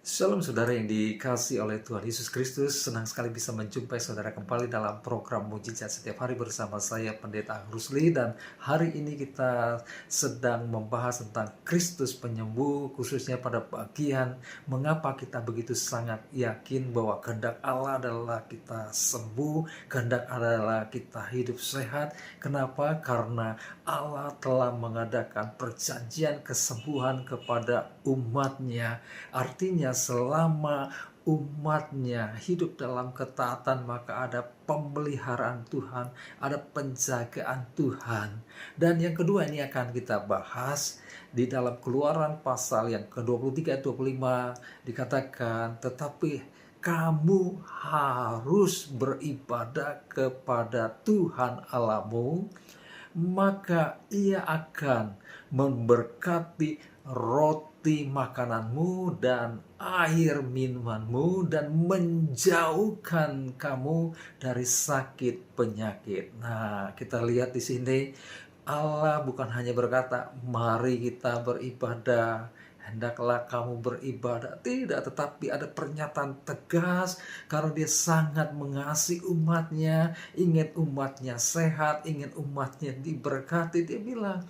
Shalom saudara yang dikasihi oleh Tuhan Yesus Kristus. Senang sekali bisa menjumpai saudara kembali dalam program Mujizat setiap hari bersama saya Pendeta Rusli. Dan hari ini kita sedang membahas tentang Kristus penyembuh, khususnya pada bagian mengapa kita begitu sangat yakin bahwa kehendak Allah adalah kita sembuh, kehendak adalah kita hidup sehat. Kenapa? Karena Allah telah mengadakan perjanjian kesembuhan kepada umatnya. Artinya selama umatnya hidup dalam ketaatan, maka ada pemeliharaan Tuhan, ada penjagaan Tuhan. Dan yang kedua ini akan kita bahas di dalam Keluaran pasal yang ke-23 ayat 25 dikatakan, tetapi kamu harus beribadah kepada Tuhan Allahmu, maka ia akan memberkati roti makananmu dan air minumanmu dan menjauhkan kamu dari sakit penyakit. Nah, kita lihat di sini Allah bukan hanya berkata, mari kita beribadah, hendaklah kamu beribadah. Tidak, tetapi ada pernyataan tegas karena dia sangat mengasihi umatnya, ingin umatnya sehat, ingin umatnya diberkati. Dia bilang,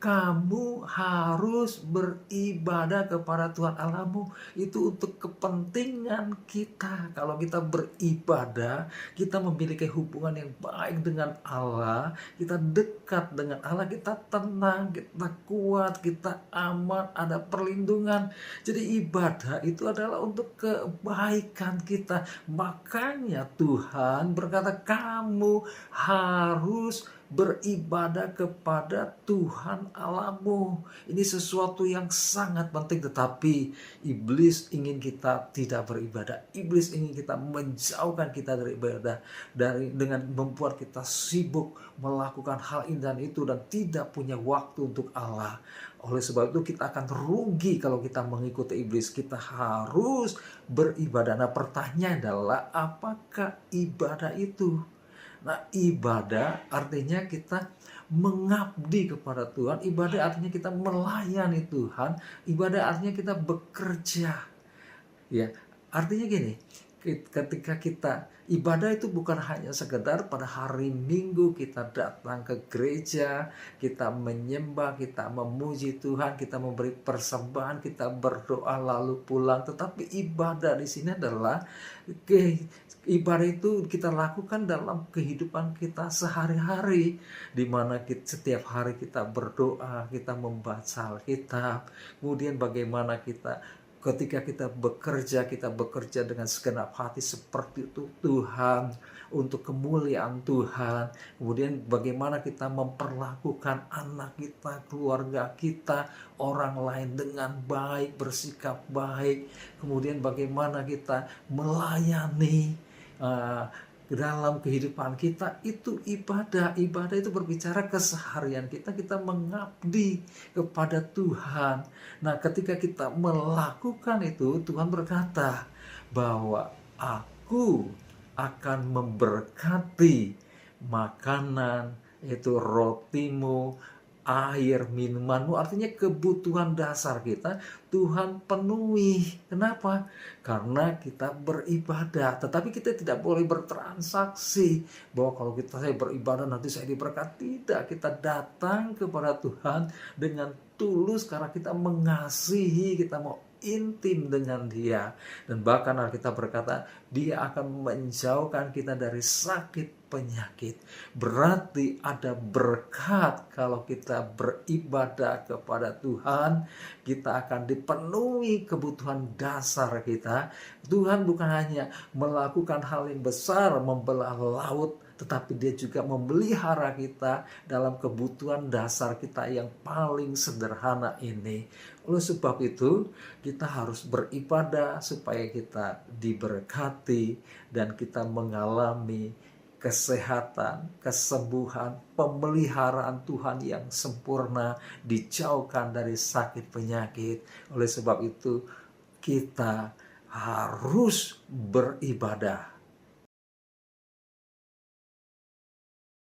kamu harus beribadah kepada Tuhan Allahmu. Itu untuk kepentingan kita. Kalau kita beribadah, kita memiliki hubungan yang baik dengan Allah, kita dekat dengan Allah, kita tenang, kita kuat, kita aman, ada perlindungan. Jadi ibadah itu adalah untuk kebaikan kita. Makanya Tuhan berkata, kamu harus beribadah kepada Tuhan Allahmu. Ini sesuatu yang sangat penting, tetapi iblis ingin kita tidak beribadah. Iblis ingin kita menjauhkan kita dari ibadah, dengan membuat kita sibuk melakukan hal ini dan itu dan tidak punya waktu untuk Allah. Oleh sebab itu kita akan rugi kalau kita mengikuti iblis. Kita harus beribadah. Nah, pertanyaan adalah, apakah ibadah itu? Nah, ibadah artinya kita mengabdi kepada Tuhan. Ibadah artinya kita melayani Tuhan. Ibadah artinya kita bekerja. Ya, artinya gini, ketika kita ibadah itu bukan hanya sekedar pada hari Minggu kita datang ke gereja, kita menyembah, kita memuji Tuhan, kita memberi persembahan, kita berdoa lalu pulang. Tetapi ibadah di sini adalah ibadah itu kita lakukan dalam kehidupan kita sehari-hari, di mana setiap hari kita berdoa, kita membaca Alkitab, kemudian bagaimana ketika kita bekerja dengan segenap hati seperti itu Tuhan, untuk kemuliaan Tuhan. Kemudian bagaimana kita memperlakukan anak kita, keluarga kita, orang lain dengan baik, bersikap baik. Kemudian bagaimana kita melayani dalam kehidupan kita, itu ibadah. Ibadah itu berbicara keseharian kita mengabdi kepada Tuhan. Nah, ketika kita melakukan itu, Tuhan berkata bahwa aku akan memberkati makanan, itu rotimu, air, minumanmu. Artinya kebutuhan dasar kita Tuhan penuhi. Kenapa? Karena kita beribadah. Tetapi kita tidak boleh bertransaksi bahwa kalau saya beribadah nanti saya diberkati. Tidak, kita datang kepada Tuhan dengan tulus karena kita mengasihi, kita mau intim dengan Dia. Dan bahkan Alkitab berkata, Dia akan menjauhkan kita dari sakit penyakit. Berarti ada berkat kalau kita beribadah kepada Tuhan. Kita akan dipenuhi kebutuhan dasar kita. Tuhan bukan hanya melakukan hal yang besar, membelah laut, tetapi Dia juga memelihara kita dalam kebutuhan dasar kita yang paling sederhana ini. Oleh sebab itu, kita harus beribadah supaya kita diberkati dan kita mengalami kesehatan, kesembuhan, pemeliharaan Tuhan yang sempurna, dijauhkan dari sakit penyakit. Oleh sebab itu, kita harus beribadah.